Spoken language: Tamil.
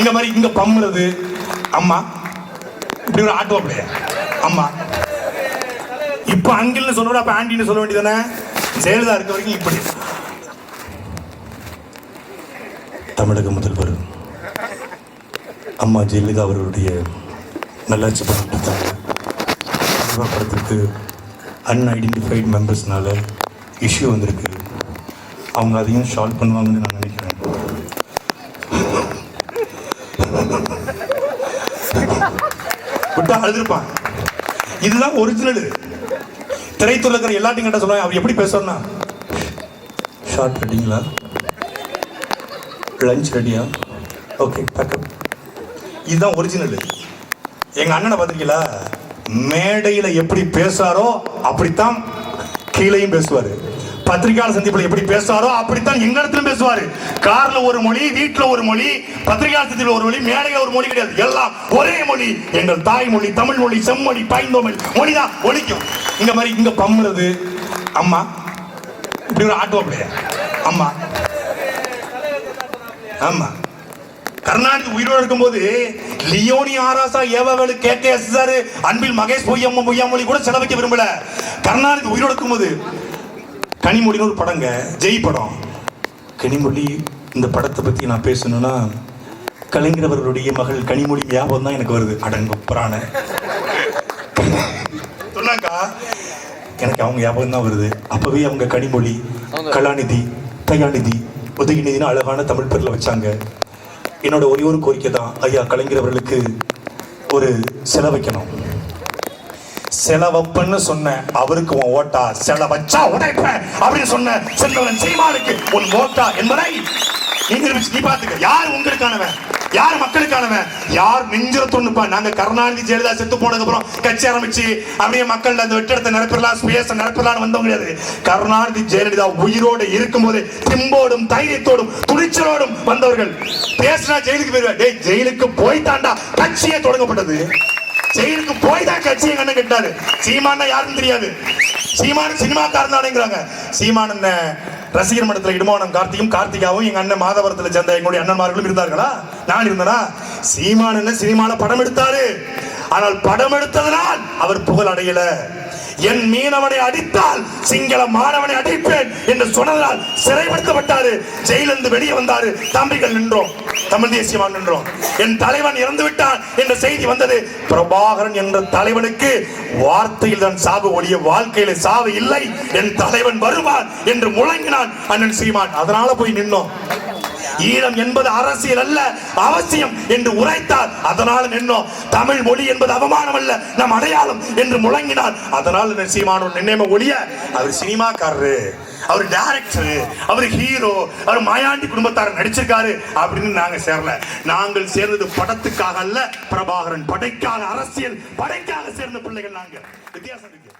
இந்த மாதிரி இங்க பம்முறது அம்மா, இப்படி ஒரு ஆட்டோ பிள்ளைய அம்மா. இப்ப அங்கிள்னு சொல்ற, அப்ப ஆண்டின்னு சொல்ல வேண்டியதானே? ஜெயலலிதா இருக்க வரைக்கும் இப்படி. தமிழக முதல்வர் அம்மா ஜெயலலிதா அவர்களுடைய நல்லாட்சி படத்துக்கு அன்ஐடென்டிஃபைட் மெம்பர்ஸ்னால இஷ்யூ வந்திருக்கு. அவங்க அதையும் சால்வ் பண்ணுவாங்கன்னு நான் நினைக்கிறேன். விட்டா அழுதுருப்பான். இதுதான் ஒரிஜினல். திரைத்துறையில் இருக்கிற எல்லாத்தையும் கேட்ட சொல்லுவாங்க, அவர் எப்படி பேசுறா? ஷார்ட் ரெடிங்களா? லஞ்ச் ரெடியா? Okay backup. இதுதான் ஒரிஜினல். எங்க அண்ணனை பார்த்திருக்கீங்களா? மேடையில் எப்படி பேசுறாரோ அப்படித்தான் கீழையும் பேசுவாரு. பத்திரிகையாளர் சந்திப்பில் எப்படி பேசுவாரோ அப்படித்தான் எங்க இடத்திலும் பேசுவாரு. கார்ல ஒரு மொழி, வீட்டுல ஒரு மொழி, பத்திரிகையாளர் சந்திப்பில் ஒரு மொழி, மேடையில் ஒரு மொழி கிடையாது. எல்லாம் ஒரே மொழி. எங்கள் தாய்மொழி தமிழ் மொழி, செம்மொழி, பைந்தோமிழ் மொழிதான் ஒழிக்கும். இந்த மாதிரி இங்க பம்முறது அம்மா, இப்படி ஒரு ஆட்டோ பிள்ளைய அம்மா. ஆமா, கருணாநிதி உயிரோடு இருக்கும்போது லியோனி ஆராசா ஏவாவேலு KKS அன்பில் மகேஷ் பொய்யாமொழி கூட செலவைக்க விரும்பல. கருணாநிதி உயிரோடு இருக்கும்போது கனிமொழின்னு ஒரு படங்க, ஜெய் படம். கனிமொழி இந்த படத்தை பத்தி நான் பேசணும்னா கலைஞர் அவர்களுடைய மகள் கனிமொழி ஞாபகம் தான் எனக்கு வருது. அடங்குப்புறான சொன்னாக்கா எனக்கு அவங்க ஞாபகம் தான் வருது. அப்பவே அவங்க கனிமொழி, கலாநிதி, தயாநிதி, உதயநிதினு அழகான தமிழ் பேர்ல வச்சாங்க. என்னோட ஒரே ஒரு கோரிக்கை தான், ஐயா கலைஞர் அவர்களுக்கு ஒரு செலவைக்கணும். செலவப்பன்னு சொன்ன அவருக்கு உன் ஓட்டா, செலவச்சா உடைப்ப அப்படின்னு சொன்ன செல்வன் சீமானுக்கு உன் ஓட்டா என்பதை நீ பாத்துக்க. யார் உங்களுக்கானவன், யார் மக்களுக்கானவன், யார் நெஞ்சுரத்துப்பா. நாங்க கருணாநிதி ஜெயலலிதா செத்து போனதுக்கு அப்புறம் கட்சி ஆரம்பிச்சு அப்படியே மக்கள் அந்த வெற்றிடத்தை நிரப்பிடலாம், ஸ்பேஸ் நிரப்பிடலாம் வந்தவங்க கிடையாது. கருணாநிதி ஜெயலலிதா உயிரோடு இருக்கும்போது திம்போடும் தைரியத்தோடும் துணிச்சலோடும் வந்தவர்கள். பேசினா ஜெயிலுக்கு போயிருவா. டேய், ஜெயிலுக்கு போய்தாண்டா கட்சியே தொடங்கப்பட்டது. ஜெயிலுக்கு போய் தான் கட்சியை கண்ண கட்டாரு. சீமானா யாருன்னு தெரியாது. சீமான சினிமாக்காரன் தானேங்கிறாங்க. சீமான ரசிகர் மன்றத்தில் இடுமானம் கார்த்திகாவும் எங்க அண்ணன் மாதவரத்தில் சேர்ந்த எங்களுடைய அண்ணன்மார்களும் இருந்தார்களா? நான் இருந்தனா? சீமான் என்ன சினிமால படம் எடுத்தாரு. ஆனால் படம் எடுத்ததனால் அவர் புகழ் அடையல. என் மீனவனை அடித்தால் சிங்கள மாணவனை அடிப்பேன் என்று சொன்னதால் சிறைப்படுத்தப்பட்டாரு. ஜெயிலிருந்து வெளியே வந்தாரு. தம்பிகள் நின்றோம், தமிழ் தேசியமாக நின்றோம். என் தலைவன் இறந்து விட்டான் என்ற செய்தி வந்தது. பிரபாகரன் என்ற தலைவனுக்கு வார்த்தையில் தான் சாவு ஒழிய வாழ்க்கையில சாவு இல்லை. என் தலைவன் வருவான் என்று முழங்கினான் அண்ணன் சீமான். அதனால போய் நின்னோம். ஈழம் என்பது அரசியல் அல்ல, அவசியம் என்று உரைத்தார். அதனால நின்னோம். தமிழ் மொழி என்பது அவமானம் அல்ல, நம் அடையாளம் என்று முழங்கினார். அதனால சீமான் நினைம ஒழிய அவர் சினிமாக்காரரு, அவர் டைரக்டர், அவர் ஹீரோ, அவர் மாயாண்டி குடும்பத்தார் நடிச்சிருக்காரு அப்படின்னு நாங்க சேரல. நாங்கள் சேர்ந்தது படத்துக்காக அல்ல, பிரபாகரன் படைக்காக, அரசியல் படைக்காக சேர்ந்த பிள்ளைகள் நாங்க. வித்தியாசம் இருக்கு.